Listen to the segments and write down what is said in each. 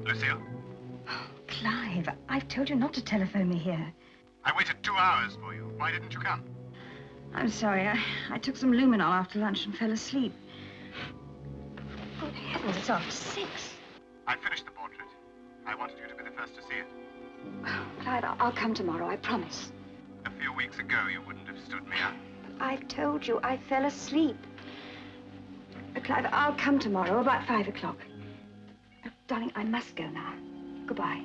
Lucille? Oh, Clive, I've told you not to telephone me here. I waited 2 hours for you. Why didn't you come? I'm sorry. I took some luminol after lunch and fell asleep. Good heavens, it's after 6. I finished the portrait. I wanted you to be the first to see it. Oh, Clive, I'll come tomorrow, I promise. A few weeks ago, you wouldn't have stood me up. I've told you I fell asleep. Clive, I'll come tomorrow about 5 o'clock. Oh, darling, I must go now. Goodbye.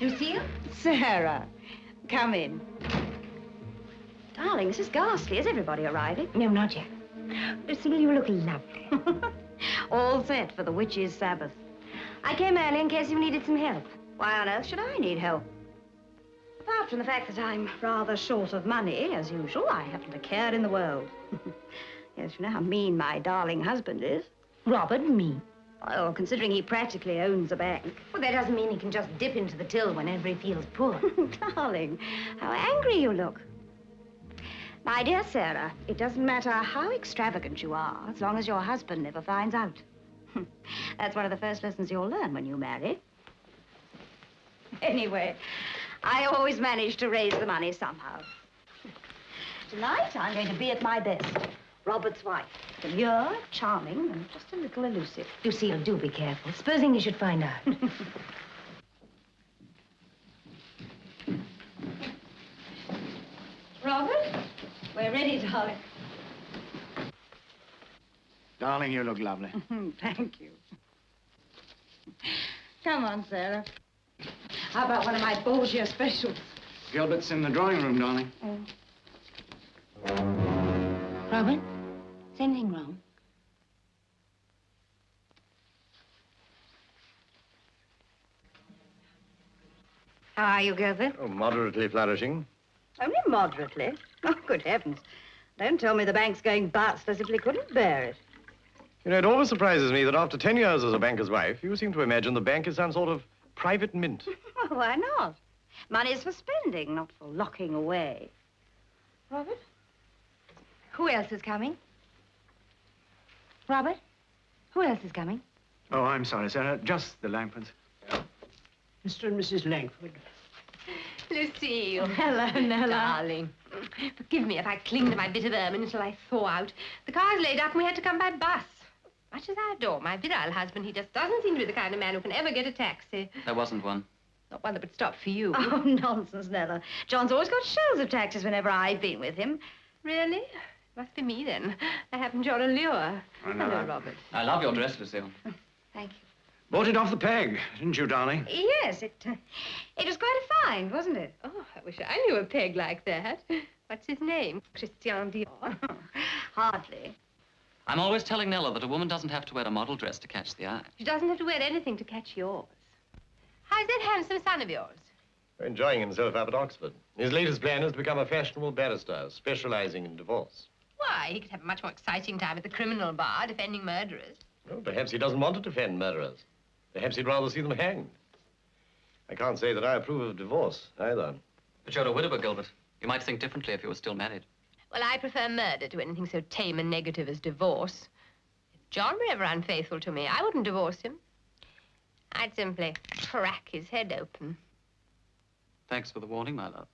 Lucille? Sarah, come in. Darling, this is ghastly. Is everybody arriving? No, not yet. Lucille, you look lovely. All set for the witch's Sabbath. I came early in case you needed some help. Why on earth should I need help? Apart from the fact that I'm rather short of money, as usual, I haven't a care in the world. Yes, you know how mean my darling husband is. Robert, me. Well, considering he practically owns a bank. Well, that doesn't mean he can just dip into the till whenever he feels poor. Darling, how angry you look. My dear Sarah, it doesn't matter how extravagant you are, as long as your husband never finds out. That's one of the first lessons you'll learn when you marry. Anyway, I always manage to raise the money somehow. Tonight, I'm going to be at my best. Robert's wife. Demure, charming, and just a little elusive. Lucille, do be careful. Supposing he should find out. Robert, we're ready, darling. Darling, you look lovely. Thank you. Come on, Sarah. How about one of my Borgia specials? Gilbert's in the drawing room, darling. Robert, is anything wrong? How are you, Gilbert? Oh, moderately flourishing. Only moderately? Oh, good heavens. Don't tell me the bank's going bust as if they couldn't bear it. You know, it always surprises me that after 10 years as a banker's wife, you seem to imagine the bank is some sort of private mint. Well, why not? Money's for spending, not for locking away. Robert? Who else is coming? Robert? Who else is coming? Oh, I'm sorry, Sarah. Just the Langfords. Mr. and Mrs. Langford. Lucille. Hello, Nella. Darling. Forgive me if I cling to my bit of ermine until I thaw out. The car's laid up and we had to come by bus. Much as I adore my virile husband, he just doesn't seem to be the kind of man who can ever get a taxi. There wasn't one. Not one that would stop for you. Oh, nonsense, Nella. John's always got shells of taxis whenever I've been with him. Really? Must be me, then. I haven't John a lure. Hello, Robert. I love your dress, Lucille. Thank you. Bought it off the peg, didn't you, darling? Yes, it was quite a find, wasn't it? Oh, I wish I knew a peg like that. What's his name? Christian Dior? Hardly. I'm always telling Nella that a woman doesn't have to wear a model dress to catch the eye. She doesn't have to wear anything to catch yours. How's that handsome son of yours? Enjoying himself up at Oxford. His latest plan is to become a fashionable barrister, specializing in divorce. Why, he could have a much more exciting time at the criminal bar defending murderers. Well, perhaps he doesn't want to defend murderers. Perhaps he'd rather see them hanged. I can't say that I approve of divorce, either. But you're a widower, Gilbert. You might think differently if you were still married. Well, I prefer murder to anything so tame and negative as divorce. If John were ever unfaithful to me, I wouldn't divorce him. I'd simply crack his head open. Thanks for the warning, my love.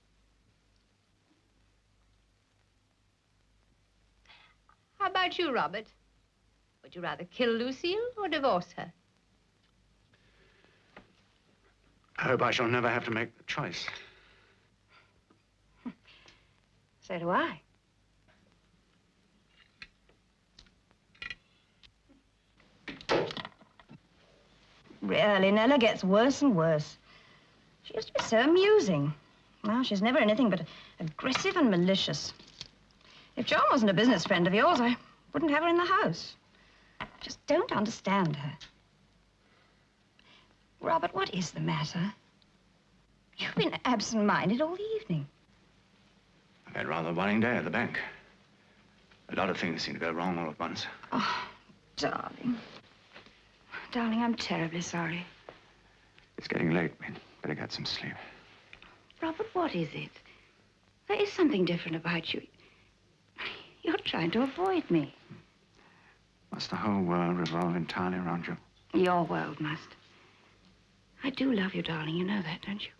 How about you, Robert? Would you rather kill Lucille or divorce her? I hope I shall never have to make the choice. So do I. Really, Nella gets worse and worse. She used to be so amusing. Now she's never anything but aggressive and malicious. If John wasn't a business friend of yours, I Wouldn't have her in the house. Just don't understand her. Robert, what is the matter? You've been absent-minded all the evening. I've had rather a worrying day at the bank. A lot of things seem to go wrong all at once. Oh, darling. Darling, I'm terribly sorry. It's getting late. We'd better get some sleep. Robert, what is it? There is something different about you. You're trying to avoid me. Must the whole world revolve entirely around you? Your world must. I do love you, darling. You know that, don't you?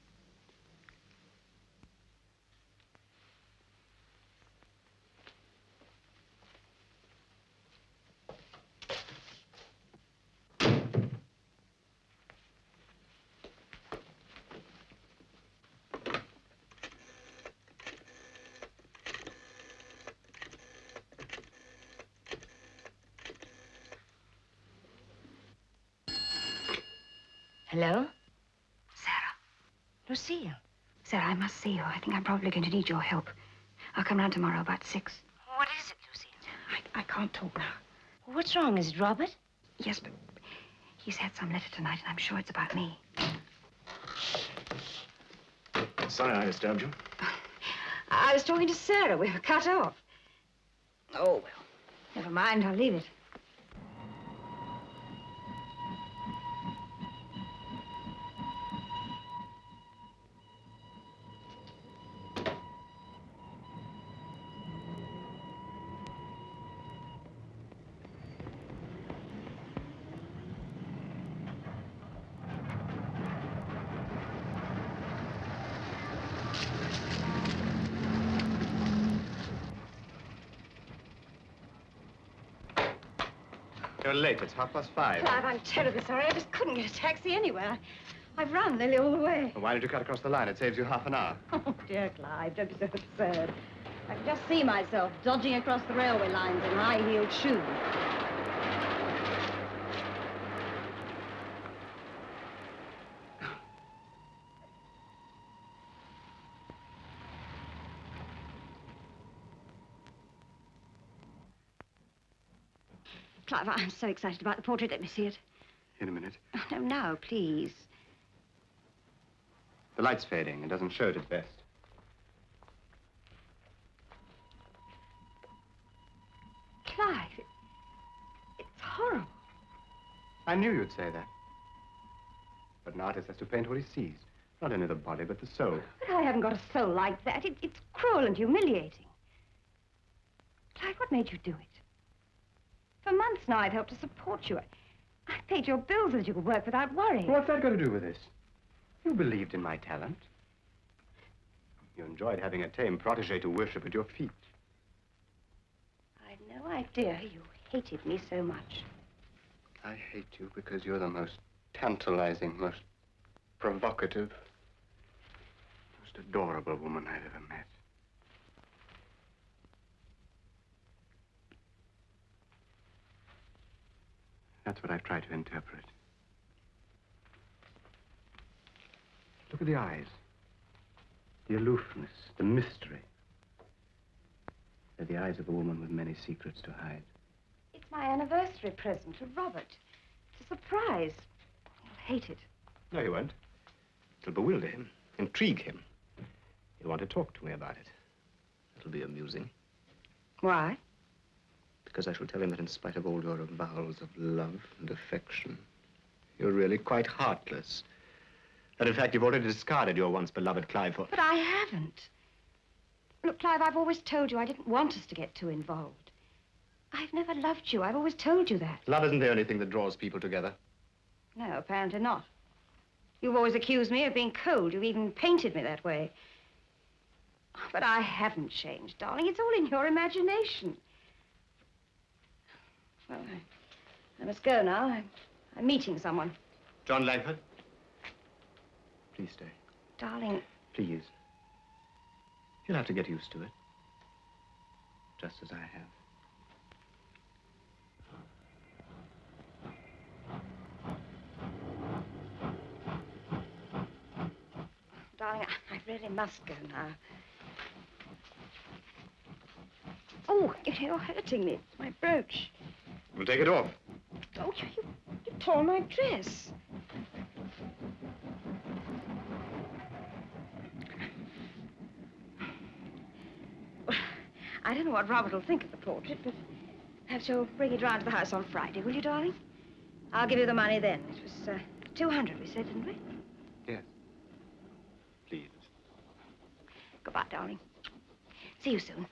Hello? Sarah. Lucille. Sarah, I must see you. I think I'm probably going to need your help. I'll come round tomorrow about 6. What is it, Lucille? I can't talk now. What's wrong? Is it Robert? Yes, but he's had some letter tonight, and I'm sure it's about me. Sorry I disturbed you. I was talking to Sarah. We were cut off. Oh, well, never mind. I'll leave it. You're late. It's 5:30. Clive, I'm terribly sorry. I just couldn't get a taxi anywhere. I've run nearly all the way. Well, why did you cut across the line? It saves you half an hour. Oh, dear Clive, don't be so absurd. I can just see myself dodging across the railway lines in high-heeled shoes. Clive, I'm so excited about the portrait. Let me see it. In a minute. Oh, no, now, please. The light's fading. It doesn't show it at best. Clive, it's horrible. I knew you'd say that. But an artist has to paint what he sees. Not only the body, but the soul. But I haven't got a soul like that. It's cruel and humiliating. Clive, what made you do it? For months now, I've helped to support you. I've paid your bills so that you could work without worry. What's that got to do with this? You believed in my talent. You enjoyed having a tame protege to worship at your feet. I'd no idea you hated me so much. I hate you because you're the most tantalizing, most provocative, most adorable woman I've ever met. That's what I've tried to interpret. Look at the eyes. The aloofness, the mystery. They're the eyes of a woman with many secrets to hide. It's my anniversary present to Robert. It's a surprise. He'll hate it. No, he won't. It'll bewilder him, intrigue him. He'll want to talk to me about it. It'll be amusing. Why? Because I shall tell him that in spite of all your avowals of love and affection, you're really quite heartless. That, in fact, you've already discarded your once beloved Clive for... But I haven't. Look, Clive, I've always told you I didn't want us to get too involved. I've never loved you. I've always told you that. Love isn't the only thing that draws people together. No, apparently not. You've always accused me of being cold. You've even painted me that way. But I haven't changed, darling. It's all in your imagination. Well, I must go now. I'm meeting someone. John Langford? Please stay. Darling. Please. You'll have to get used to it. Just as I have. Darling, I really must go now. Oh, you're hurting me. It's my brooch. Well, take it off. Oh, you tore my dress. Well, I don't know what Robert will think of the portrait, but perhaps you'll bring it round to the house on Friday, will you, darling? I'll give you the money then. It was 200, we said, didn't we? Yes. Please. Goodbye, darling. See you soon.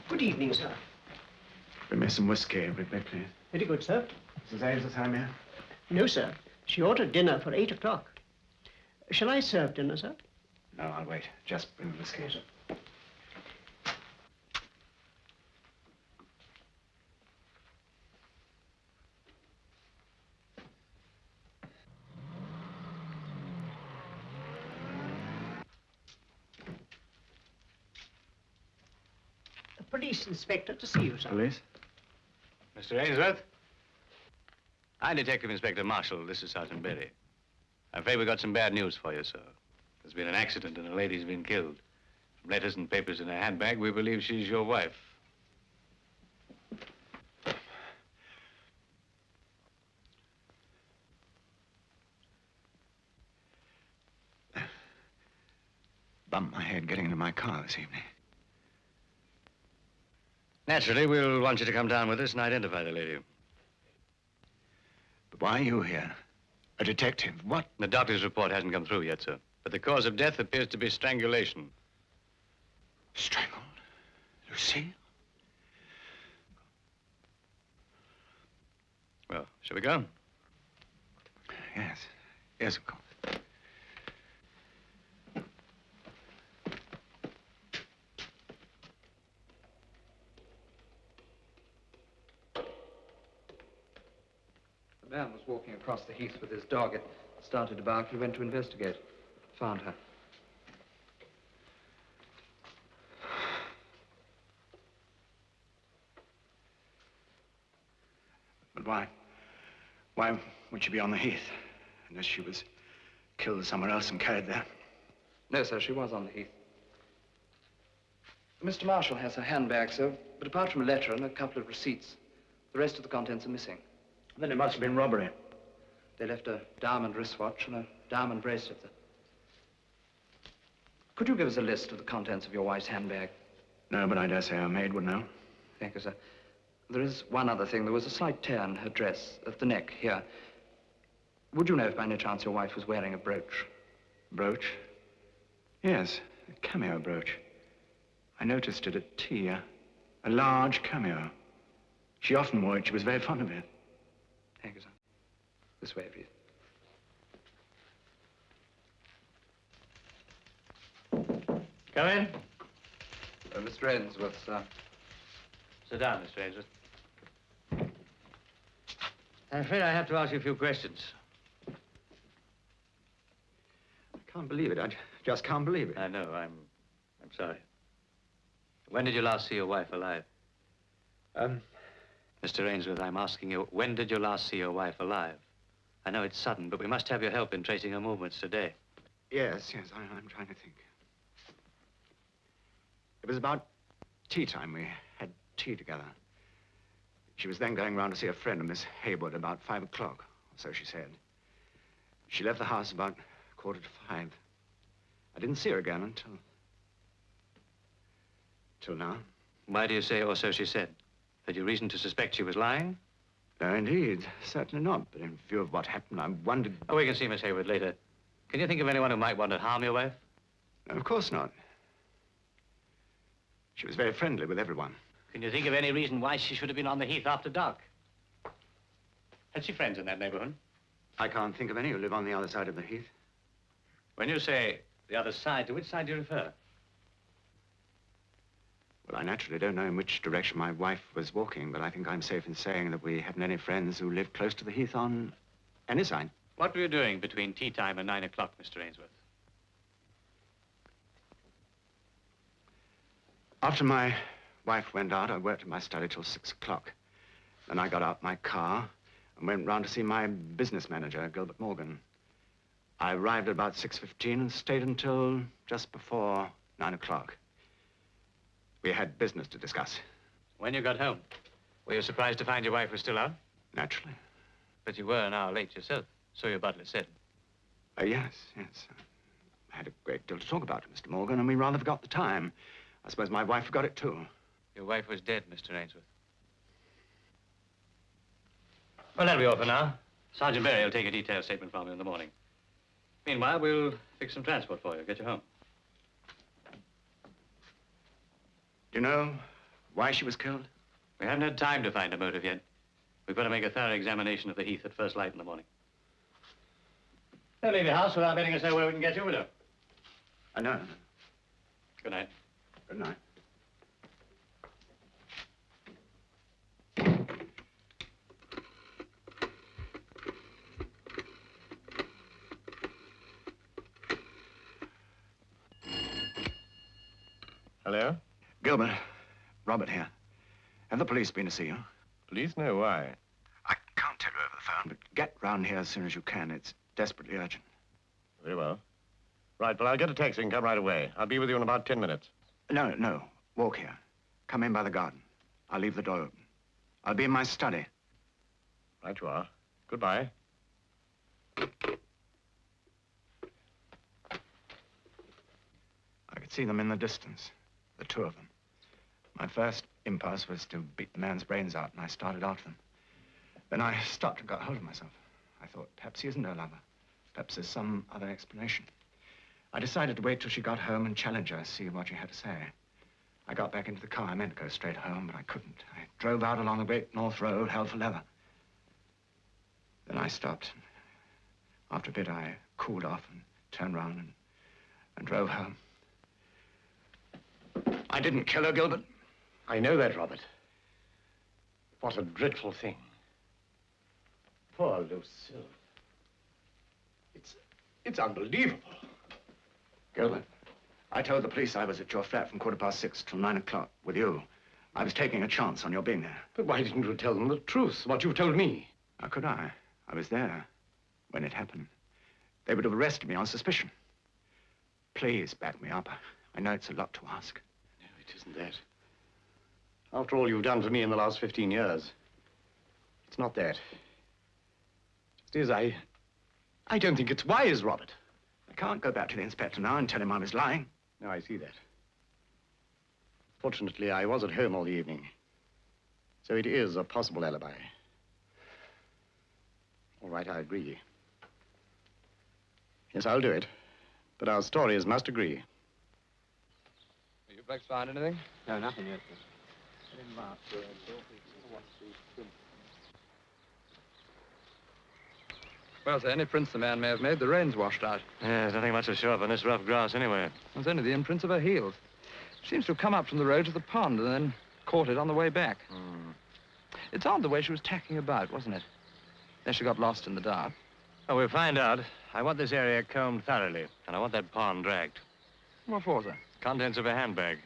Good evening, sir. Bring me some whiskey, Wrigley, please. Very good, sir. Mrs. Ainsworth home here? No, sir. She ordered dinner for 8 o'clock. Shall I serve dinner, sir? No, I'll wait. Just bring the whiskey. Yes, sir. Police inspector to see you, sir. Police? Mr. Ainsworth? I'm Detective Inspector Marshall. This is Sergeant Berry. I'm afraid we've got some bad news for you, sir. There's been an accident and a lady's been killed. From letters and papers in her handbag, we believe she's your wife. Bumped my head getting into my car this evening. Naturally, we'll want you to come down with us and identify the lady. But why are you here? A detective? What? The doctor's report hasn't come through yet, sir. But the cause of death appears to be strangulation. Strangled? Lucille? Well, shall we go? Yes. Yes, of course. The man was walking across the heath with his dog. It started to bark. He went to investigate. Found her. But why? Why would she be on the heath? Unless she was killed somewhere else and carried there. No, sir, she was on the heath. Mr. Marshall has her handbag, sir, but apart from a letter and a couple of receipts, the rest of the contents are missing. Then it must have been robbery. They left a diamond wristwatch and a diamond bracelet. Could you give us a list of the contents of your wife's handbag? No, but I dare say our maid would know. Thank you, sir. There is one other thing. There was a slight tear in her dress, at the neck, here. Would you know if by any chance your wife was wearing a brooch? Brooch? Yes, a cameo brooch. I noticed it at tea, a large cameo. She often wore it. She was very fond of it. Thank you, sir. This way, please. Come in. Mr. Ainsworth, sir. Sit down, Mr. Ainsworth. I'm afraid I have to ask you a few questions. I can't believe it. I just can't believe it. I know. I'm sorry. When did you last see your wife alive? Mr. Ainsworth, I'm asking you, when did you last see your wife alive? I know it's sudden, but we must have your help in tracing her movements today. Yes, I'm trying to think. It was about tea time. We had tea together. She was then going round to see a friend, a Miss Hayward, about 5 o'clock, or so she said. She left the house about 4:45. I didn't see her again until now. Why do you say, or so she said? Had you reason to suspect she was lying? No, indeed. Certainly not. But in view of what happened, I wondered... Oh, we can see Miss Hayward later. Can you think of anyone who might want to harm your wife? No, of course not. She was very friendly with everyone. Can you think of any reason why she should have been on the heath after dark? Had she friends in that neighborhood? I can't think of any who live on the other side of the heath. When you say the other side, to which side do you refer? Well, I naturally don't know in which direction my wife was walking, but I think I'm safe in saying that we haven't any friends who live close to the heath on any side. What were you doing between tea time and 9 o'clock, Mr. Ainsworth? After my wife went out, I worked at my study till 6 o'clock. Then I got out my car and went round to see my business manager, Gilbert Morgan. I arrived at about 6:15 and stayed until just before 9 o'clock. We had business to discuss. When you got home, were you surprised to find your wife was still out? Naturally. But you were an hour late yourself, so your butler said. Yes. I had a great deal to talk about to Mr. Morgan, and we rather forgot the time. I suppose my wife forgot it, too. Your wife was dead, Mr. Ainsworth. Well, that'll be all for now. Sergeant Berry will take a detailed statement from you in the morning. Meanwhile, we'll fix some transport for you, get you home. Do you know why she was killed? We haven't had time to find a motive yet. We've got to make a thorough examination of the heath at first light in the morning. Don't leave your house without letting us know where we can get you, widow. I know. Good night. Good night. Hello? Gilbert, Robert here. Have the police been to see you? Police? No, why? I can't tell you over the phone, but get round here as soon as you can. It's desperately urgent. Very well. Right, well, I'll get a taxi and come right away. I'll be with you in about 10 minutes. No. Walk here. Come in by the garden. I'll leave the door open. I'll be in my study. Right you are. Goodbye. I could see them in the distance, the two of them. My first impulse was to beat the man's brains out, and I started after them. Then I stopped and got hold of myself. I thought, perhaps he isn't her lover. Perhaps there's some other explanation. I decided to wait till she got home and challenge her, see what she had to say. I got back into the car. I meant to go straight home, but I couldn't. I drove out along the Great North Road, hell for leather. Then I stopped. After a bit, I cooled off and turned round and drove home. I didn't kill her, Gilbert. I know that, Robert. What a dreadful thing. Poor Lucille. It's unbelievable. Gilbert, I told the police I was at your flat from 6:15 till 9 o'clock with you. I was taking a chance on your being there. But why didn't you tell them the truth, what you've told me? How could I? I was there when it happened. They would have arrested me on suspicion. Please back me up. I know it's a lot to ask. No, it isn't that. After all you've done for me in the last 15 years, it's not that. It is, I don't think it's wise, Robert. I can't go back to the inspector now and tell him I was lying. No, I see that. Fortunately, I was at home all the evening. So it is a possible alibi. All right, I agree. Yes, I'll do it. But our stories must agree. Have you folks found anything? No, nothing yet. Well, sir, any prints the man may have made, the rain's washed out. Yeah, there's nothing much to show up on this rough grass anyway. There's only the imprints of her heels. Seems to have come up from the road to the pond and then caught it on the way back. It's odd the way she was tacking about, wasn't it? Then she got lost in the dark. Oh, we'll find out. I want this area combed thoroughly, and I want that pond dragged. What for, sir? Contents of a handbag.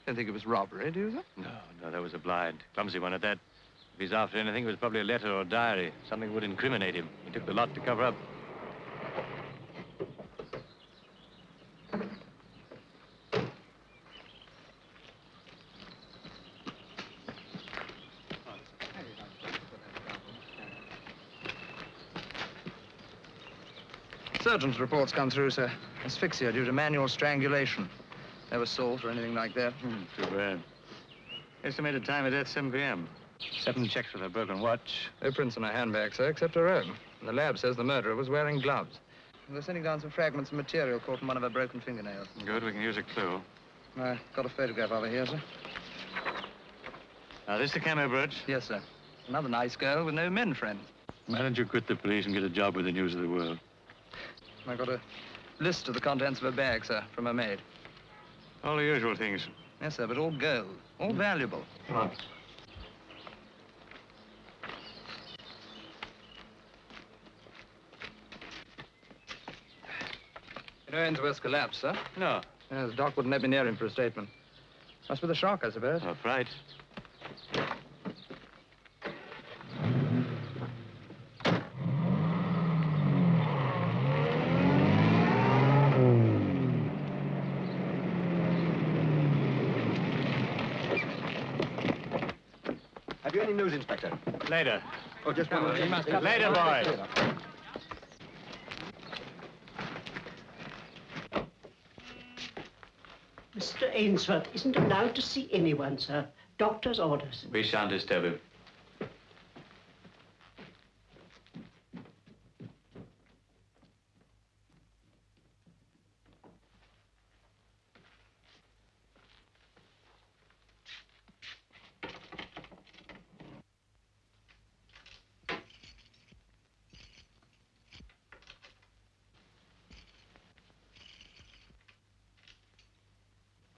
Don't think it was robbery, do you, sir? No, that was a blind. Clumsy one at that. If he's after anything, it was probably a letter or a diary. Something would incriminate him. He took the lot to cover up. Surgeon's report's come through, sir. Asphyxia due to manual strangulation. Never salt or anything like that. Too bad. Estimated time of death, 7 p.m. 7 checks with a broken watch. No prints on her handbag, sir, except her own. And the lab says the murderer was wearing gloves. They're sending down some fragments of material caught from one of her broken fingernails. Good, we can use a clue. I got a photograph of her here, sir. Now, this the camo brooch? Yes, sir. Another nice girl with no men friends. Why don't you quit the police and get a job with the News of the World? I got a list of the contents of her bag, sir, from her maid. All the usual things. Yes, sir, but all gold. All valuable. Right. You know Ainsworth's collapsed, sir? No. Yeah, the doc wouldn't let me near him for a statement. Must be the shock, I suppose. Oh, fright. Have you any news, Inspector? Later. Oh, just one minute. Later, boys. Mr. Ainsworth isn't allowed to see anyone, sir. Doctor's orders. We shan't disturb him.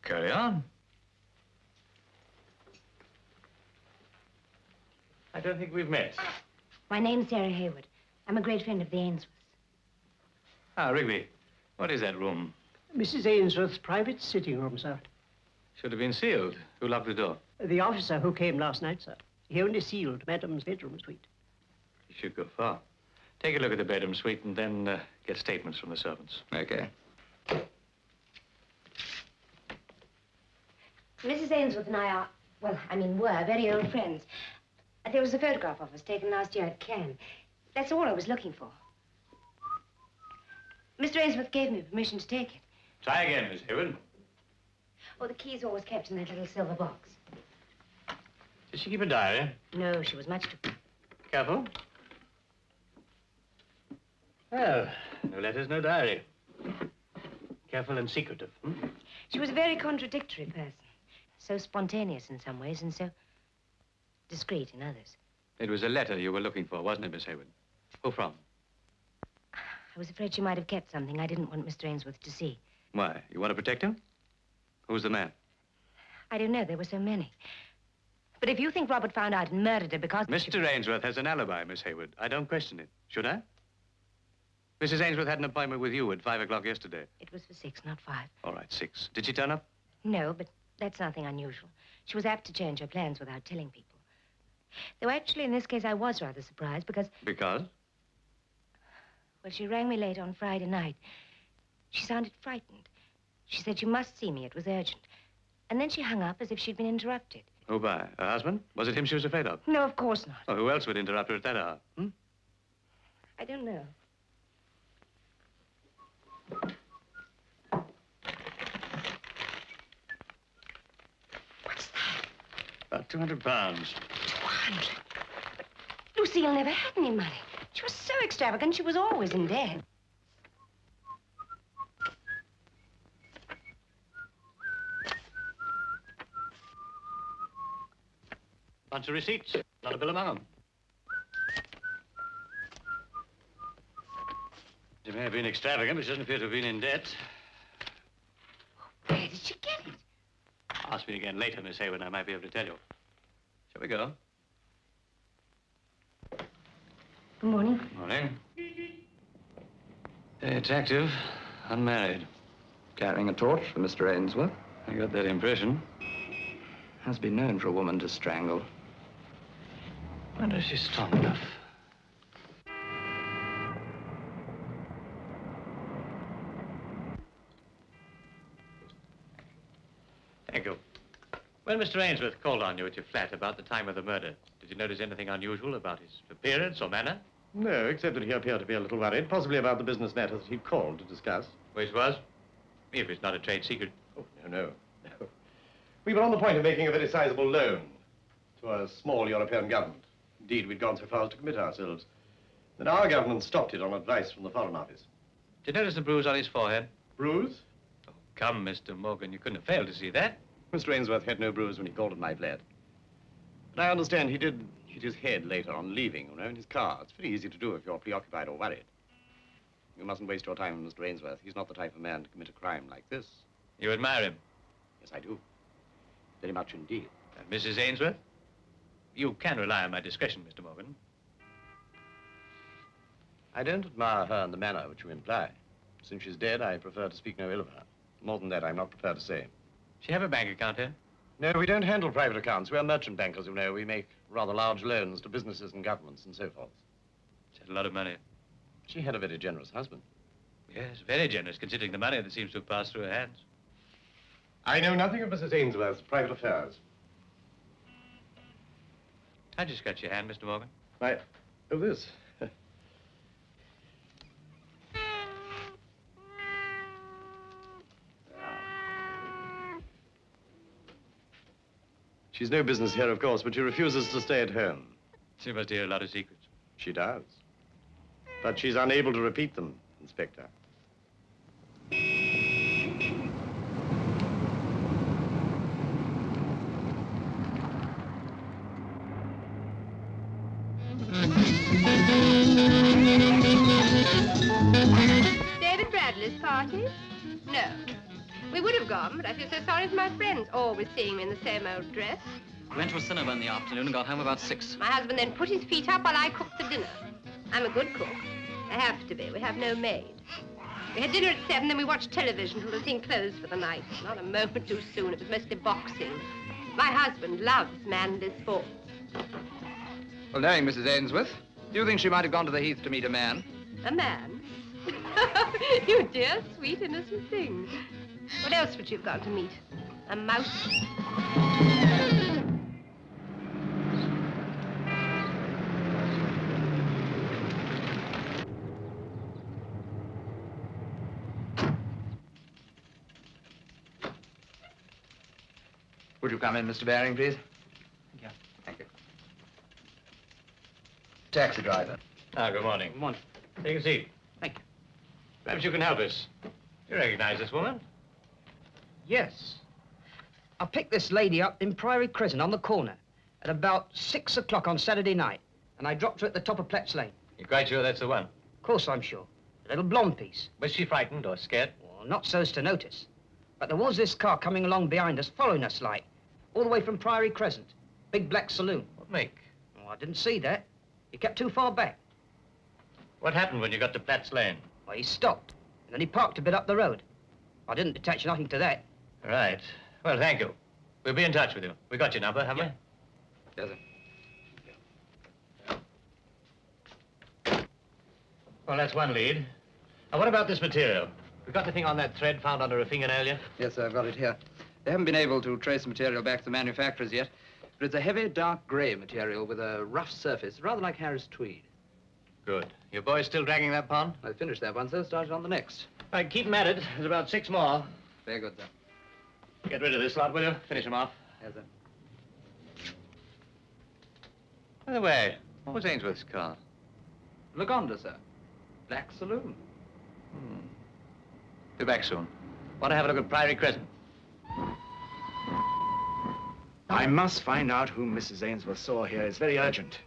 Carry on. I don't think we've met. My name's Sarah Hayward. I'm a great friend of the Ainsworths. Ah, Rigby, what is that room? Mrs. Ainsworth's private sitting room, sir. Should have been sealed. Who locked the door? The officer who came last night, sir. He only sealed Madam's bedroom suite. You should go far. Take a look at the bedroom suite and then get statements from the servants. Okay. Mrs. Ainsworth and I are, well, I mean, were very old friends. There was a photograph of us taken last year at Cannes. That's all I was looking for. Mr. Ainsworth gave me permission to take it. Try again, Miss Hayward. Oh, the key's always kept in that little silver box. Did she keep a diary? No, she was much too... Careful. Well, no letters, no diary. Careful and secretive. Hmm? She was a very contradictory person. So spontaneous in some ways and so discreet in others. It was a letter you were looking for, wasn't it, Miss Hayward? Who from? I was afraid she might have kept something I didn't want Mr. Ainsworth to see. Why? You want to protect him? Who's the man? I don't know. There were so many. But if you think Robert found out and murdered her because... Mr. Ainsworth has an alibi, Miss Hayward. I don't question it. Should I? Mrs. Ainsworth had an appointment with you at 5 o'clock yesterday. It was for 6, not 5. All right, 6. Did she turn up? No, but that's nothing unusual. She was apt to change her plans without telling people. Though actually, in this case, I was rather surprised because... Because? Well, she rang me late on Friday night. She sounded frightened. She said she must see me. It was urgent. And then she hung up as if she'd been interrupted. Who by? Her husband? Was it him she was afraid of? No, of course not. Oh, who else would interrupt her at that hour? Hmm? I don't know. What's that? About £200. 200? But Lucille never had any money. She was so extravagant, she was always in debt. Bunch of receipts. Not a bill among them. She may have been extravagant, but she doesn't appear to have been in debt. Where did she get it? Ask me again later, Miss Hayward, and I might be able to tell you. Shall we go? Good morning. Morning. Very attractive, unmarried. Carrying a torch for Mr. Ainsworth. I got that impression. Has been known for a woman to strangle. Wonder if she's strong enough. Thank you. When Mr. Ainsworth called on you at your flat about the time of the murder, did you notice anything unusual about his appearance or manner? No, except that he appeared to be a little worried, possibly about the business matters that he'd called to discuss. Which was? If it's not a trade secret. Oh, no. We were on the point of making a very sizable loan to a small European government. Indeed, we'd gone so far as to commit ourselves. Then our government stopped it on advice from the Foreign Office. Did you notice the bruise on his forehead? Bruise? Oh, come, Mr. Morgan, you couldn't have failed to see that. Mr. Ainsworth had no bruise when he called at my flat. But I understand he did hit his head later on leaving, you know, in his car. It's very easy to do if you're preoccupied or worried. You mustn't waste your time on Mr. Ainsworth. He's not the type of man to commit a crime like this. You admire him? Yes, I do. Very much indeed. And Mrs. Ainsworth? You can rely on my discretion, Mr. Morgan. I don't admire her in the manner which you imply. Since she's dead, I prefer to speak no ill of her. More than that, I'm not prepared to say. She have a bank account here? No, we don't handle private accounts. We're merchant bankers, you know. We make rather large loans to businesses and governments and so forth. She had a lot of money. She had a very generous husband. Yes, very generous, considering the money that seems to have passed through her hands. I know nothing of Mrs. Ainsworth's private affairs. How'd you scratch your hand, Mr. Morgan? Why, oh, this. She's no business here, of course, but she refuses to stay at home. She must hear a lot of secrets. She does. But she's unable to repeat them, Inspector. David Bradley's party? No. We would have gone, but I feel so sorry for my friends, always seeing me in the same old dress. We went to a cinema in the afternoon and got home about 6. My husband then put his feet up while I cooked the dinner. I'm a good cook. I have to be. We have no maid. We had dinner at 7, then we watched television till the thing closed for the night. Not a moment too soon. It was mostly boxing. My husband loves manly sports. Well, knowing Mrs. Ainsworth, do you think she might have gone to the Heath to meet a man? A man? You dear, sweet, innocent thing. What else would she have gone to meet? A mouse? Would you come in, Mr. Baring, please? Thank you. Thank you. Taxi driver. Good morning. Good morning. Take a seat. Thank you. Perhaps you can help us. You recognize this woman? Yes. I picked this lady up in Priory Crescent on the corner at about 6 o'clock on Saturday night, and I dropped her at the top of Platt's Lane. You're quite sure that's the one? Of course I'm sure. A little blonde piece. Was she frightened or scared? Well, not so as to notice. But there was this car coming along behind us, following us like, all the way from Priory Crescent. Big black saloon. What make? Oh, I didn't see that. He kept too far back. What happened when you got to Platt's Lane? Well, he stopped, and then he parked a bit up the road. I didn't attach nothing to that. Right. Well, thank you. We'll be in touch with you. We got your number, haven't we? Yes, sir. Well, that's one lead. Now, what about this material? We got the thing on that thread found under a fingernail yet? Yes, sir, I've got it here. They haven't been able to trace the material back to the manufacturers yet, but it's a heavy, dark gray material with a rough surface, rather like Harris tweed. Good. Your boys still dragging that pond? I finished that one, sir. Started on the next. Right, keep them at it. There's about 6 more. Very good, sir. Get rid of this lot, will you? Finish them off. Yes, sir. By the way, what was Ainsworth's car? Lagonda, sir. Black saloon. Be back soon. Want to have a look at Priory Crescent? I must find out who Mrs. Ainsworth saw here. It's very urgent.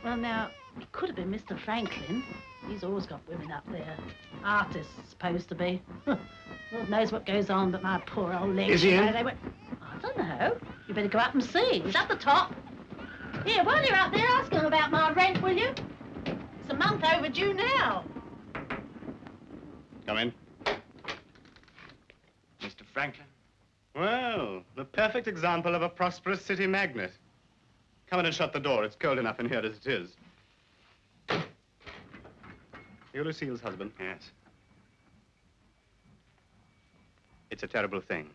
Well, now, it could have been Mr. Franklyn. He's always got women up there. Artists, supposed to be. Lord knows what goes on, but my poor old legs... Is he in? They went... I don't know. You better go up and see. He's at the top. Here, while you're up there, ask him about my rent, will you? It's a month overdue now. Come in. Mr. Franklyn? Well, the perfect example of a prosperous city magnate. Come in and shut the door. It's cold enough in here as it is. You're Lucille's husband? Yes. It's a terrible thing.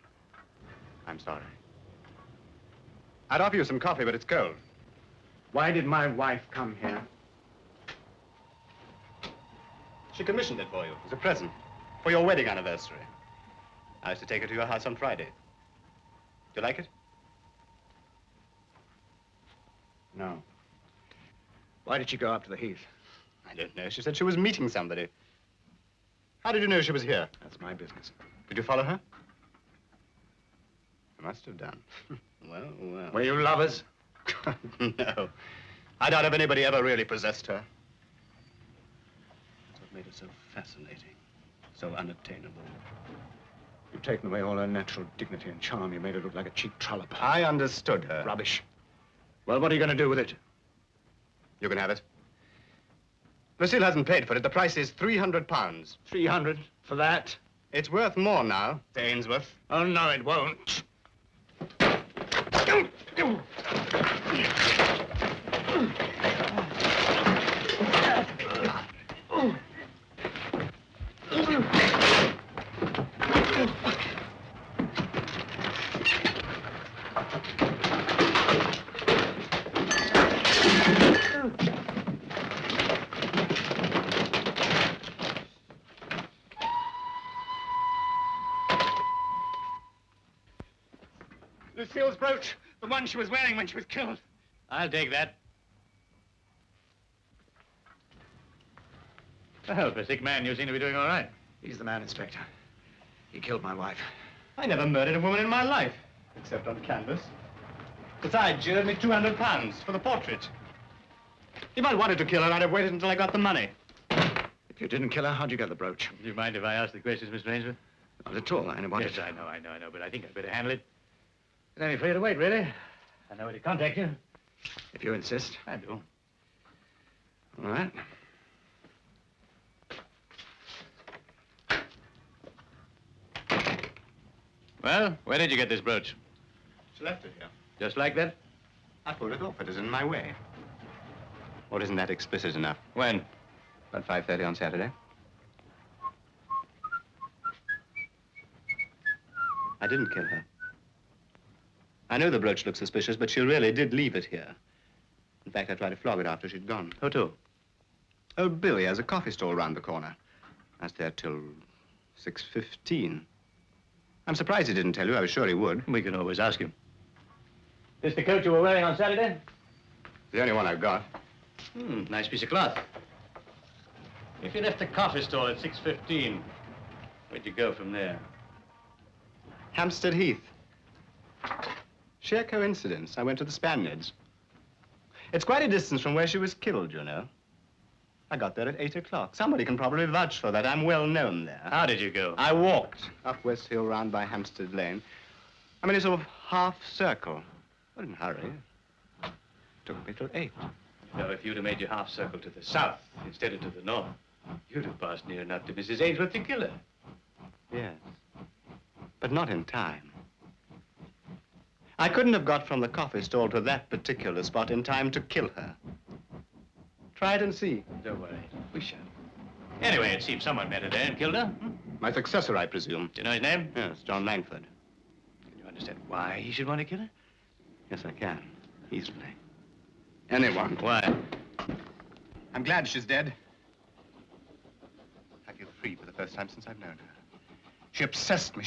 I'm sorry. I'd offer you some coffee, but it's cold. Why did my wife come here? She commissioned it for you as a present for your wedding anniversary. I was to take her to your house on Friday. Do you like it? No. Why did she go up to the Heath? I don't know. She said she was meeting somebody. How did you know she was here? That's my business. Did you follow her? You must have done. Well, well. Were you lovers? No. I doubt if anybody ever really possessed her. That's what made her so fascinating, so unattainable. You've taken away all her natural dignity and charm. You made her look like a cheap trollop. I understood her. Rubbish. Well, what are you going to do with it? You can have it. Lucille hasn't paid for it. The price is £300. 300 for that? It's worth more now, Ainsworth. Oh, no, it won't. Lucille's brooch, the one she was wearing when she was killed. I'll take that. Well, for a sick man, you seem to be doing all right. He's the man, Inspector. He killed my wife. I never murdered a woman in my life, except on canvas. Besides, you owed me £200 for the portrait. If I'd wanted to kill her, I'd have waited until I got the money. If you didn't kill her, how'd you get the brooch? Do you mind if I ask the questions, Mr. Ainsworth? Not at all. I only wanted Yes, I know, but I think I'd better handle it. It's only fair to wait, really. I know where to contact you. If you insist. I do. All right. Well, where did you get this brooch? She left it here. Just like that? I pulled it off. It is in my way. Or isn't that explicit enough? When? About 5:30 on Saturday. I didn't kill her. I know the brooch looks suspicious, but she really did leave it here. In fact, I tried to flog it after she'd gone. Who to? Oh, Billy has a coffee stall round the corner. I was there till 6:15. I'm surprised he didn't tell you. I was sure he would. We can always ask him. This the coat you were wearing on Saturday? The only one I've got. Nice piece of cloth. If you left the coffee stall at 6:15, where'd you go from there? Hampstead Heath. Sheer coincidence. I went to the Spaniards. It's quite a distance from where she was killed, you know. I got there at 8 o'clock. Somebody can probably vouch for that. I'm well known there. How did you go? I walked up West Hill round by Hampstead Lane. I mean, a sort of half circle. I didn't hurry. Took me till 8. No, if you'd have made your half circle to the south instead of to the north, you'd have passed near enough to Mrs. Ainsworth to kill her. Yes. But not in time. I couldn't have got from the coffee stall to that particular spot in time to kill her. Try it and see. Don't worry. We shall. Anyway, it seems someone met her there and killed her. My successor, I presume. Do you know his name? Yes, John Langford. Can you understand why he should want to kill her? Yes, I can. Easily. Anyone. Why? I'm glad she's dead. I feel free for the first time since I've known her. She obsessed me.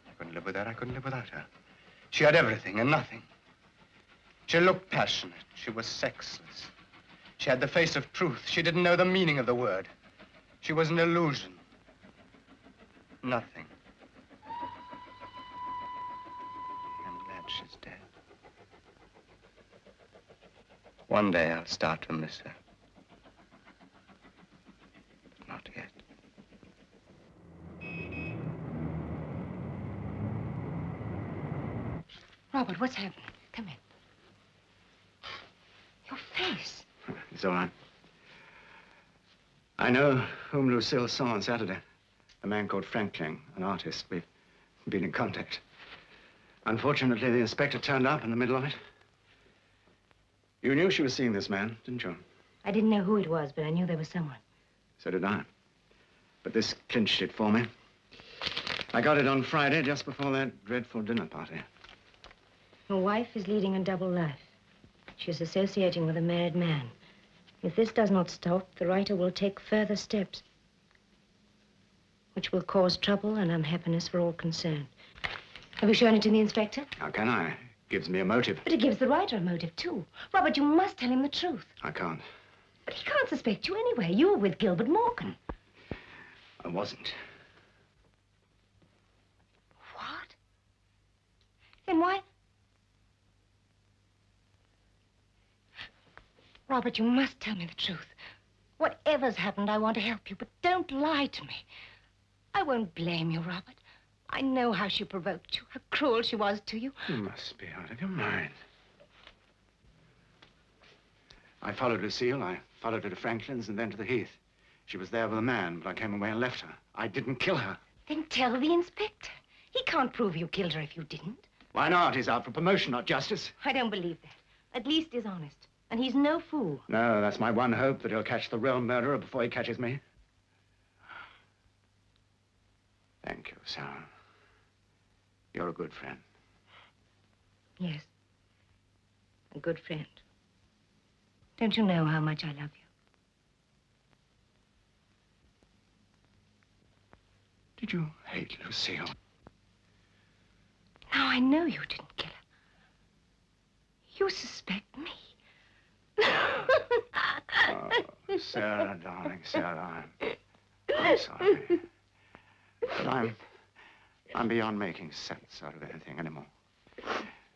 I couldn't live with her. I couldn't live without her. She had everything and nothing. She looked passionate. She was sexless. She had the face of truth. She didn't know the meaning of the word. She was an illusion. Nothing. I'm glad she's dead. One day I'll start to miss her. But not yet. Robert, what's happening? Come in. Your face. It's all right. I know whom Lucille saw on Saturday. A man called Franklyn, an artist. We've been in contact. Unfortunately, the inspector turned up in the middle of it. You knew she was seeing this man, didn't you? I didn't know who it was, but I knew there was someone. So did I. But this clinched it for me. I got it on Friday, just before that dreadful dinner party. Your wife is leading a double life. She's associating with a married man. If this does not stop, the writer will take further steps, which will cause trouble and unhappiness for all concerned. Have you shown it to the inspector? How can I? It gives me a motive. But it gives the writer a motive, too. Robert, you must tell him the truth. I can't. But he can't suspect you anyway. You were with Gilbert Morgan. I wasn't. What? Then why? Robert, you must tell me the truth. Whatever's happened, I want to help you, but don't lie to me. I won't blame you, Robert. I know how she provoked you, how cruel she was to you. You must be out of your mind. I followed Lucille. I followed her to Franklyn's and then to the Heath. She was there with a man, but I came away and left her. I didn't kill her. Then tell the inspector. He can't prove you killed her if you didn't. Why not? He's out for promotion, not justice. I don't believe that. At least he's honest. And he's no fool. No, that's my one hope, that he'll catch the real murderer before he catches me. Thank you, Sarah. You're a good friend. Yes. A good friend. Don't you know how much I love you? Did you hate Lucille? Now I know you didn't kill her. You suspect me. Oh, Sarah, darling, Sarah, I'm sorry. But I'm beyond making sense out of anything anymore.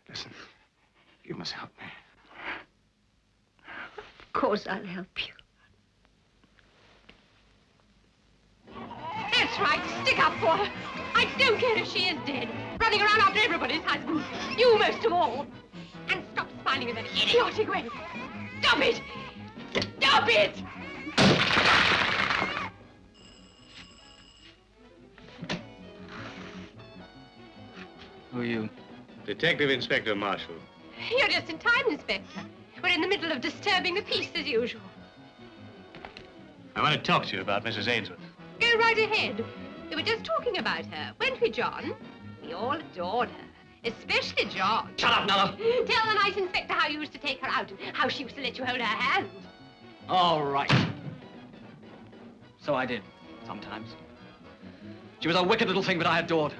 Listen, you must help me. Of course I'll help you. That's right. Stick up for her. I don't care if she is dead. Running around after everybody's husband. You most of all. And stop smiling in that idiotic way. Stop it! Stop it! Who are you? Detective Inspector Marshall. You're just in time, Inspector. We're in the middle of disturbing the peace as usual. I want to talk to you about Mrs. Ainsworth. Go right ahead. We were just talking about her, weren't we, John? We all adored her, especially John. Shut up, Nella. Tell the nice inspector how you used to take her out and how she used to let you hold her hand. All right. So I did, sometimes. She was a wicked little thing, but I adored her.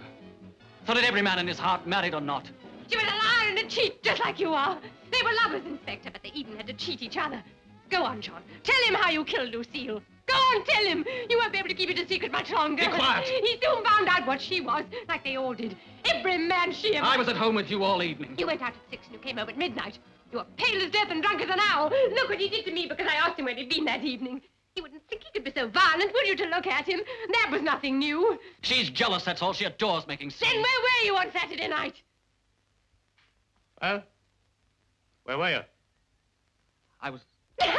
So did every man in his heart, married or not. She was a liar and a cheat, just like you are. They were lovers, Inspector, but they even had to cheat each other. Go on, John. Tell him how you killed Lucille. Go on, tell him. You won't be able to keep it a secret much longer. Be quiet. He soon found out what she was, like they all did. Every man she ever... I was at home with you all evening. You went out at 6 and you came home at midnight. You were pale as death and drunk as an owl. Look what he did to me because I asked him where he'd been that evening. You wouldn't think he could be so violent, would you, to look at him? That was nothing new. She's jealous, that's all. She adores making scenes. Then where were you on Saturday night? Well, where were you? I was... You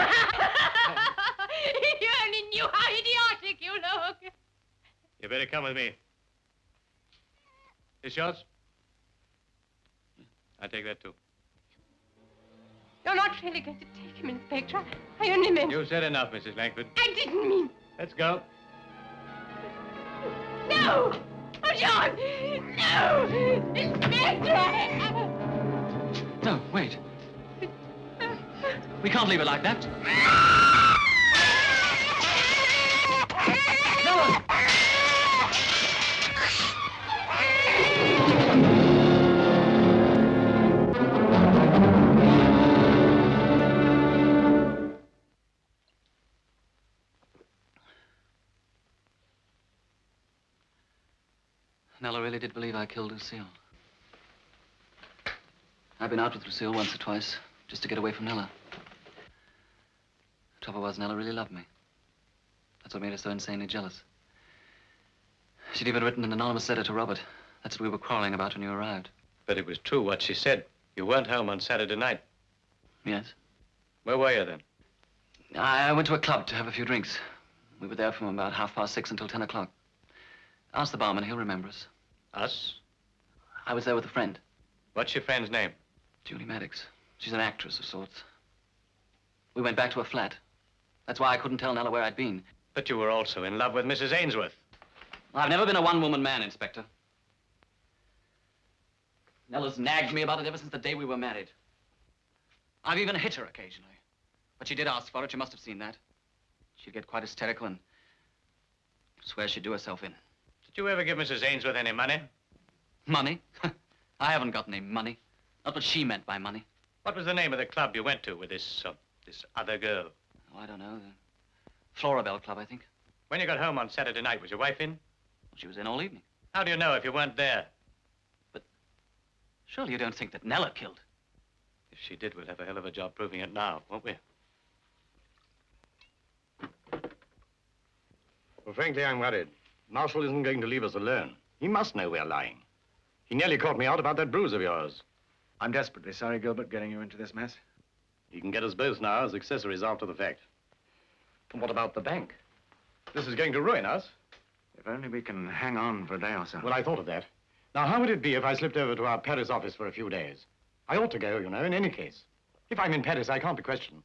only knew how idiotic you look. You better come with me. This yours? I'll take that, too. You're not really going to take him, Inspector. I only meant... You said enough, Mrs. Langford. I didn't mean... Let's go. No! Oh, John! No! Inspector! No, wait. We can't leave it like that. No! Nella really did believe I killed Lucille. I've been out with Lucille once or twice, just to get away from Nella. The trouble was, Nella really loved me. That's what made her so insanely jealous. She'd even written an anonymous letter to Robert. That's what we were quarreling about when you arrived. But it was true what she said. You weren't home on Saturday night. Yes? Where were you then? I went to a club to have a few drinks. We were there from about 6:30 until 10 o'clock. Ask the barman, he'll remember us. Us? I was there with a friend. What's your friend's name? Julie Maddox. She's an actress of sorts. We went back to her flat. That's why I couldn't tell Nella where I'd been. But you were also in love with Mrs. Ainsworth. I've never been a one-woman man, Inspector. Nella's nagged me about it ever since the day we were married. I've even hit her occasionally. But she did ask for it. You must have seen that. She'd get quite hysterical and swear she'd do herself in. Did you ever give Mrs. Ainsworth any money? Money? I haven't got any money. Not what she meant by money. What was the name of the club you went to with this other girl? Oh, I don't know. The Florabelle Club, I think. When you got home on Saturday night, was your wife in? Well, she was in all evening. How do you know if you weren't there? But surely you don't think that Nella killed? If she did, we'll have a hell of a job proving it now, won't we? Well, frankly, I'm worried. Marshall isn't going to leave us alone. He must know we're lying. He nearly caught me out about that bruise of yours. I'm desperately sorry, Gilbert, getting you into this mess. He can get us both now as accessories after the fact. And what about the bank? This is going to ruin us. If only we can hang on for a day or so. Well, I thought of that. Now, how would it be if I slipped over to our Paris office for a few days? I ought to go, you know, in any case. If I'm in Paris, I can't be questioned.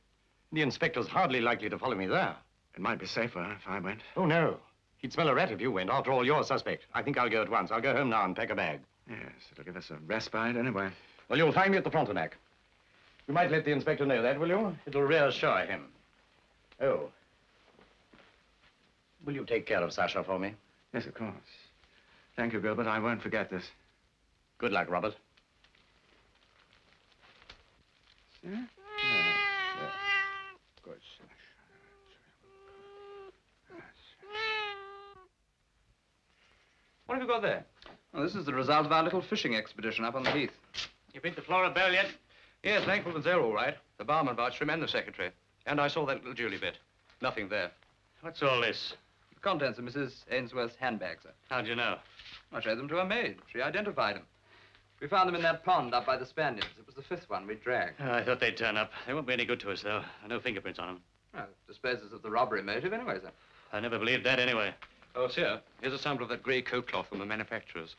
The inspector's hardly likely to follow me there. It might be safer if I went. Oh, no. He'd smell a rat if you went. After all, you're a suspect. I think I'll go at once. I'll go home now and pack a bag. Yes, it'll give us a respite anyway. Well, you'll find me at the Frontenac. You might let the inspector know that, will you? It'll reassure him. Oh. Will you take care of Sasha for me? Yes, of course. Thank you, Gilbert. I won't forget this. Good luck, Robert. Yeah? Good. What have you got there? Well, this is the result of our little fishing expedition up on the heath. You beat the Florabelle yet? Yes, Langford was there all right. The barman vouched for him and the secretary. And I saw that little Julie bit. Nothing there. What's all this? The contents of Mrs. Ainsworth's handbag, sir. How'd you know? I showed them to her maid. She identified them. We found them in that pond up by the Spaniards. It was the fifth one we dragged. Oh, I thought they'd turn up. They won't be any good to us, though. No fingerprints on them. Well, it disposes of the robbery motive anyway, sir. I never believed that anyway. Oh, sir, here's a sample of that grey coat cloth from the manufacturers.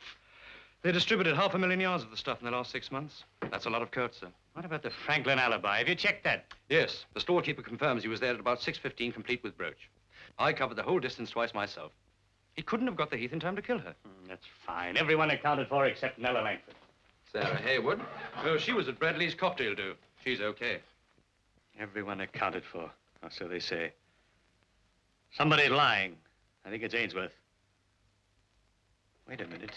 They distributed 500,000 yards of the stuff in the last 6 months. That's a lot of coats, sir. What about the Franklyn alibi? Have you checked that? Yes, the storekeeper confirms he was there at about 6:15, complete with brooch. I covered the whole distance twice myself. He couldn't have got the Heath in time to kill her. That's fine. Everyone accounted for except Nella Langford. Sarah Hayward? Oh, she was at Bradley's cocktail do. She's okay. Everyone accounted for, or so they say. Somebody's lying. I think it's Ainsworth. Wait a minute.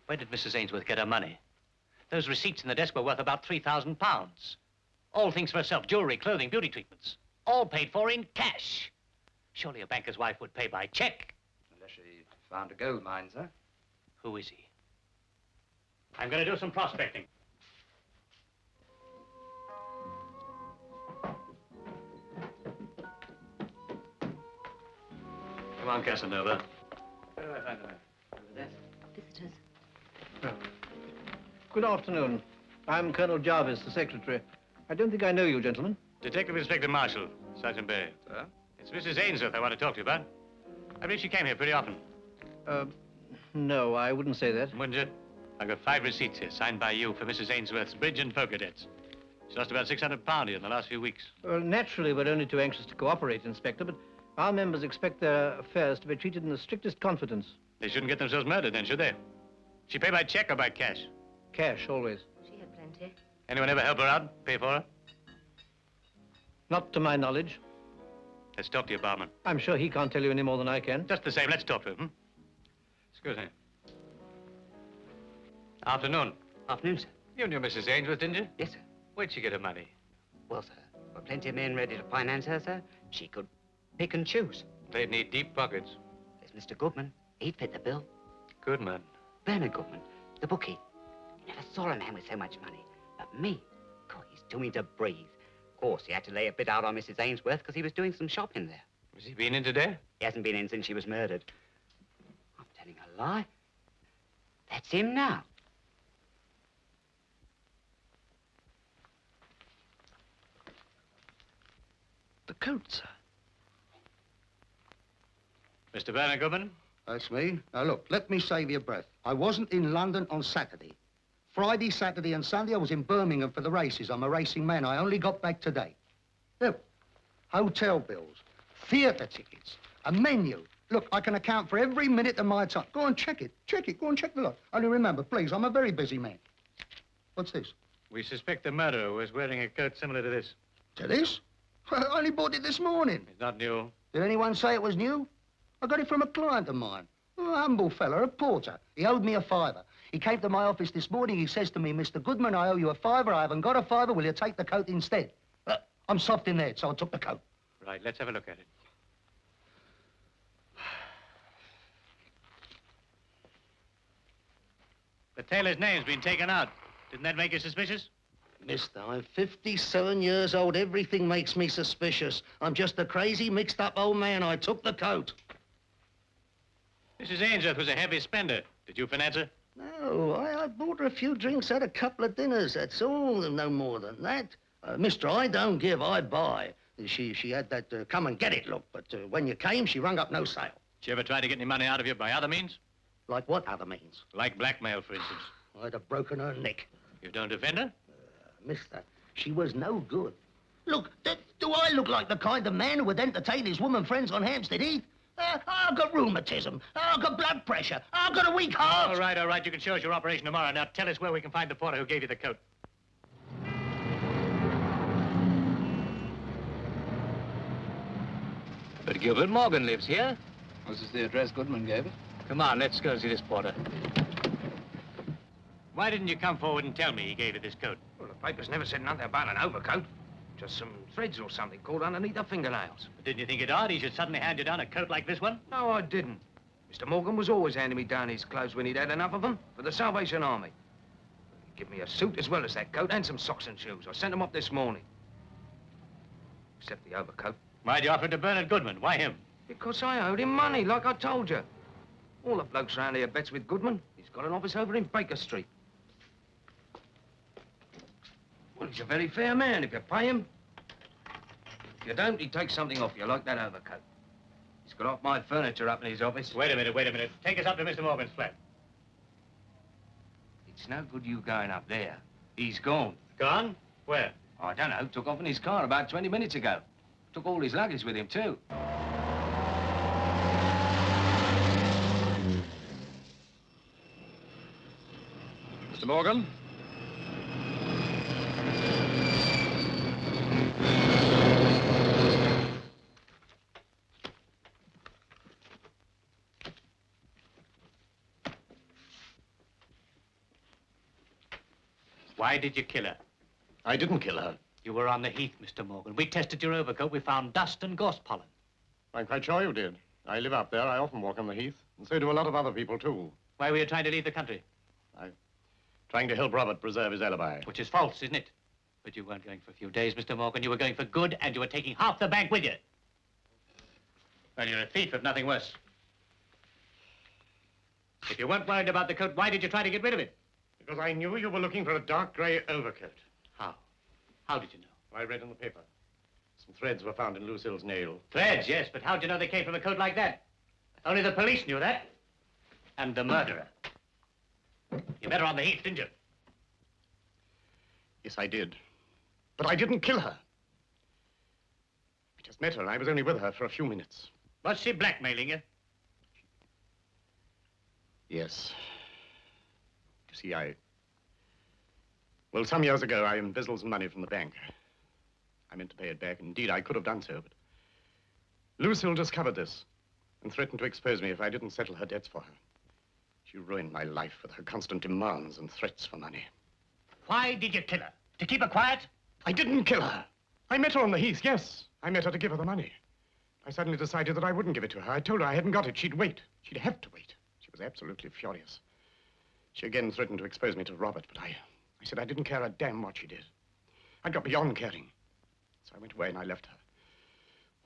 Where did Mrs. Ainsworth get her money? Those receipts in the desk were worth about £3,000. All things for herself, jewelry, clothing, beauty treatments. All paid for in cash. Surely a banker's wife would pay by check. Unless she found a gold mine, sir. Who is he? I'm going to do some prospecting. Come on, Casanova. Where do I find her? Over there. Visitors. Good afternoon. I'm Colonel Jarvis, the secretary. I don't think I know you, gentlemen. Detective Inspector Marshall, Sergeant Berry. Sir? It's Mrs. Ainsworth I want to talk to you about. I believe she came here pretty often. No, I wouldn't say that. Wouldn't you? I've got 5 receipts here, signed by you, for Mrs. Ainsworth's bridge and poker debts. She lost about £600 here in the last few weeks. Well, naturally, we're only too anxious to cooperate, Inspector, but our members expect their affairs to be treated in the strictest confidence. They shouldn't get themselves murdered then, should they? She pay by check or by cash? Cash, always. She had plenty. Anyone ever help her out? Pay for her? Not to my knowledge. Let's talk to your barman. I'm sure he can't tell you any more than I can. Just the same, let's talk to him. Excuse me. Afternoon. Afternoon, sir. You knew Mrs. Ainsworth, didn't you? Yes, sir. Where'd she get her money? Well, sir, with plenty of men ready to finance her, sir, she could pick and choose. They'd need deep pockets. There's Mr. Goodman. He'd fit the bill. Goodman. Bernard Goodman, the bookie. You never saw a man with so much money. But me, God, he's too mean to breathe. Of course, he had to lay a bit out on Mrs. Ainsworth because he was doing some shopping there. Has he been in today? He hasn't been in since she was murdered. I'm telling a lie. That's him now. The coat, sir. Mr. Bernard Goodman? That's me. Now, look, let me save your breath. I wasn't in London on Saturday. Friday, Saturday, and Sunday, I was in Birmingham for the races. I'm a racing man. I only got back today. Look, hotel bills, theatre tickets, a menu. Look, I can account for every minute of my time. Go and check it. Check it. Go and check the lot. Only remember, please, I'm a very busy man. What's this? We suspect the murderer was wearing a coat similar to this. To this? I only bought it this morning. It's not new. Did anyone say it was new? I got it from a client of mine. A humble fella, a porter. He owed me a £5. He came to my office this morning. He says to me, Mr. Goodman, I owe you a £5. I haven't got a £5. Will you take the coat instead? I'm soft in the head, so I took the coat. Right, let's have a look at it. The tailor's name's been taken out. Didn't that make you suspicious? Mister, I'm 57 years old. Everything makes me suspicious. I'm just a crazy, mixed-up old man. I took the coat. Mrs. Ainsworth was a heavy spender. Did you finance her? No, I bought her a few drinks, had a couple of dinners. That's all, no more than that. Mister, I don't give, I buy. She had that come and get it look, but when you came, she rung up no sale. Did she ever try to get any money out of you by other means? Like what other means? Like blackmail, for instance. I'd have broken her neck. You don't defend her? Mister, she was no good. Look, do I look like the kind of man who would entertain his woman friends on Hampstead Heath? I've got rheumatism. I've got blood pressure. I've got a weak heart. All right. You can show us your operation tomorrow. Now tell us where we can find the porter who gave you the coat. But Gilbert Morgan lives here. This is the address Goodman gave us. Come on, let's go see this porter. Why didn't you come forward and tell me he gave you this coat? Well, the papers never said nothing about an overcoat. Just some threads or something caught underneath her fingernails. But didn't you think it odd he should suddenly hand you down a coat like this one? No, I didn't. Mr. Morgan was always handing me down his clothes when he'd had enough of them for the Salvation Army. He'd give me a suit as well as that coat and some socks and shoes. I sent them up this morning. Except the overcoat. Why'd you offer it to Bernard Goodman? Why him? Because I owed him money, like I told you. All the blokes round here bets with Goodman. He's got an office over in Baker Street. Well, he's a very fair man if you pay him. If you don't, he takes something off you, like that overcoat. He's got half my furniture up in his office. Wait a minute. Take us up to Mr. Morgan's flat. It's no good you going up there. He's gone. Gone? Where? I don't know. Took off in his car about 20 minutes ago. Took all his luggage with him, too. Mr. Morgan? Why did you kill her? I didn't kill her. You were on the heath, Mr. Morgan. We tested your overcoat. We found dust and gorse pollen. I'm quite sure you did. I live up there. I often walk on the heath. And so do a lot of other people, too. Why were you trying to leave the country? I'm trying to help Robert preserve his alibi. Which is false, isn't it? But you weren't going for a few days, Mr. Morgan. You were going for good, and you were taking half the bank with you. Well, you're a thief, if nothing worse. If you weren't worried about the coat, why did you try to get rid of it? Because I knew you were looking for a dark gray overcoat. How? How did you know? I read in the paper. Some threads were found in Lucille's nail. Threads, yes, but how'd you know they came from a coat like that? Only the police knew that. And the murderer. You met her on the heath, didn't you? Yes, I did. But I didn't kill her. I just met her, and I was only with her for a few minutes. Was she blackmailing you? Yes. You see, well, some years ago, I embezzled some money from the bank. I meant to pay it back. Indeed, I could have done so, but Lucille discovered this and threatened to expose me if I didn't settle her debts for her. She ruined my life with her constant demands and threats for money. Why did you kill her? To keep her quiet? I didn't kill her. I met her on the heath, yes. I met her to give her the money. I suddenly decided that I wouldn't give it to her. I told her I hadn't got it. She'd wait. She'd have to wait. She was absolutely furious. She again threatened to expose me to Robert, but I said I didn't care a damn what she did. I got beyond caring. So I went away and I left her.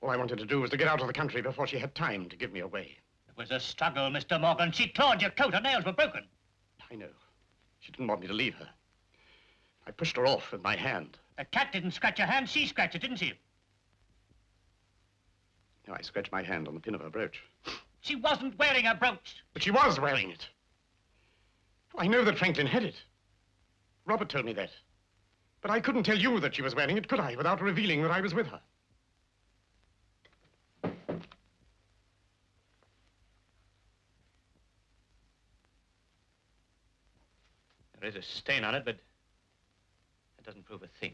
All I wanted to do was to get out of the country before she had time to give me away. It was a struggle, Mr. Morgan. She clawed your coat. Her nails were broken. I know. She didn't want me to leave her. I pushed her off with my hand. The cat didn't scratch your hand. She scratched it, didn't she? No, I scratched my hand on the pin of her brooch. She wasn't wearing a brooch. But she was wearing it. I know that Franklyn had it. Robert told me that. But I couldn't tell you that she was wearing it, could I, without revealing that I was with her? There is a stain on it, but it doesn't prove a thing.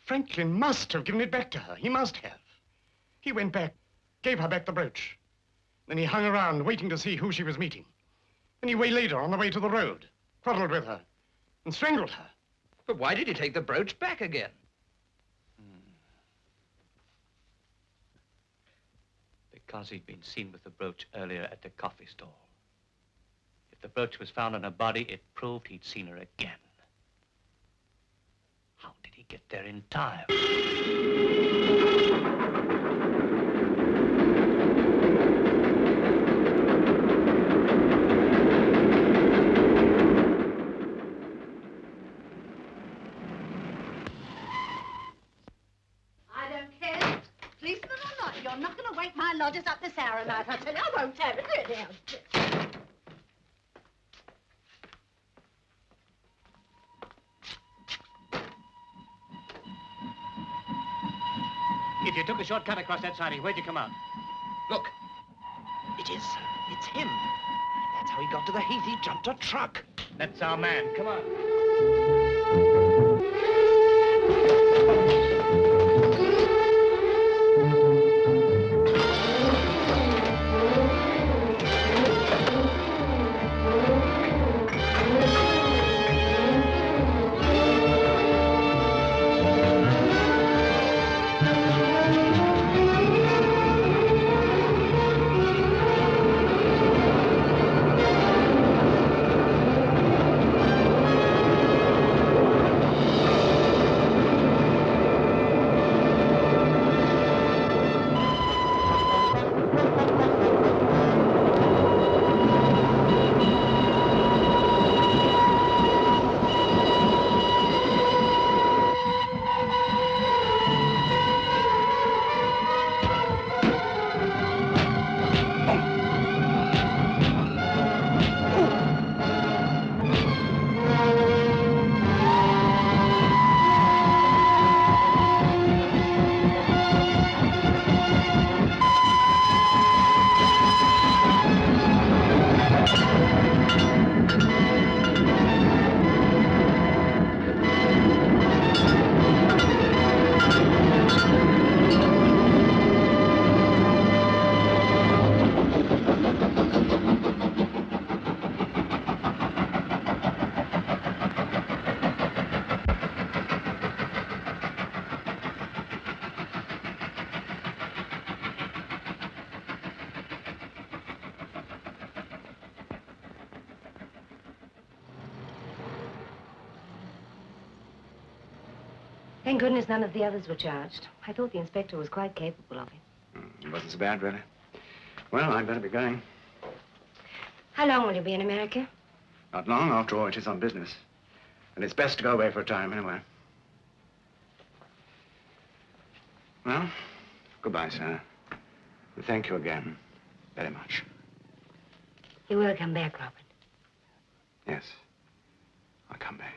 Franklyn must have given it back to her. He must have. He went back, gave her back the brooch. Then he hung around, waiting to see who she was meeting. Then he waylaid her on the way to the road, quarreled with her, and strangled her. But why did he take the brooch back again? Because he'd been seen with the brooch earlier at the coffee stall. If the brooch was found on her body, it proved he'd seen her again. How did he get there in time? You're not going to wake my lodgers up this hour of night, I tell you. I won't have it. Do it now. If you took a shortcut across that siding, where'd you come out? Look. It's him. That's how he got to the heath. He jumped a truck. That's our man. Come on. Thank goodness none of the others were charged. I thought the inspector was quite capable of it. It wasn't so bad, really. Well, I'd better be going. How long will you be in America? Not long, after all, it is on business. And it's best to go away for a time, anyway. Well, goodbye, sir. And thank you again, very much. You will come back, Robert. Yes, I'll come back.